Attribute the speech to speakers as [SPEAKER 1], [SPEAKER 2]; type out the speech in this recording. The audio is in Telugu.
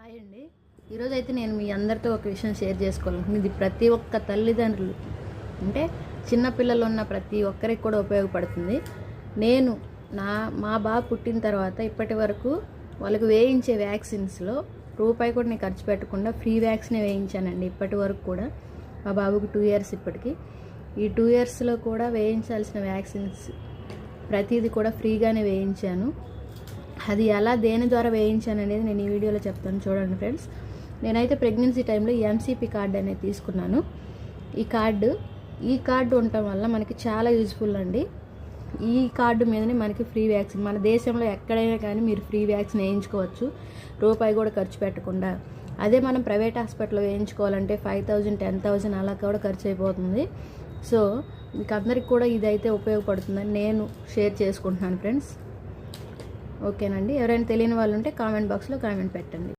[SPEAKER 1] హాయ్ అండి. ఈరోజు అయితే నేను మీ అందరితో ఒక విషయం షేర్ చేసుకోవాలనుకుంటున్నాను. ఇది ప్రతి ఒక్క తల్లిదండ్రులు అంటే చిన్నపిల్లలు ఉన్న ప్రతి ఒక్కరికి కూడా ఉపయోగపడుతుంది. నేను మా బాబు పుట్టిన తర్వాత ఇప్పటి వరకు వాళ్ళకి వేయించే వ్యాక్సిన్స్లో రూపాయి కూడా నేను ఖర్చు పెట్టకుండా ఫ్రీ వ్యాక్సినే వేయించానండి. ఇప్పటి వరకు కూడా మా బాబుకి 2 years ఇప్పటికి. ఈ 2 yearsలో కూడా వేయించాల్సిన వ్యాక్సిన్స్ ప్రతిదీ కూడా ఫ్రీగానే వేయించాను. అది ఎలా దేని ద్వారా వేయించాను అనేది నేను ఈ వీడియోలో చెప్తాను, చూడండి ఫ్రెండ్స్. నేనైతే ప్రెగ్నెన్సీ టైంలో ఎంసీపీ కార్డు అనేది తీసుకున్నాను. ఈ కార్డు ఉండటం వల్ల మనకి చాలా యూజ్ఫుల్ అండి. ఈ కార్డు మీదనే మనకి ఫ్రీ వ్యాక్సిన్, మన దేశంలో ఎక్కడైనా కానీ మీరు ఫ్రీ వ్యాక్సిన్ వేయించుకోవచ్చు రూపాయి కూడా ఖర్చు పెట్టకుండా. అదే మనం ప్రైవేట్ హాస్పిటల్లో వేయించుకోవాలంటే 5,000 10,000 అలా కూడా ఖర్చు అయిపోతుంది. సో మీకు అందరికి కూడా ఇదైతే ఉపయోగపడుతుందని నేను షేర్ చేసుకుంటున్నాను ఫ్రెండ్స్. ఓకేనండి. ఎవరైనా తెలియని వాళ్ళు ఉంటే కామెంట్ బాక్స్లో కామెంట్ పెట్టండి.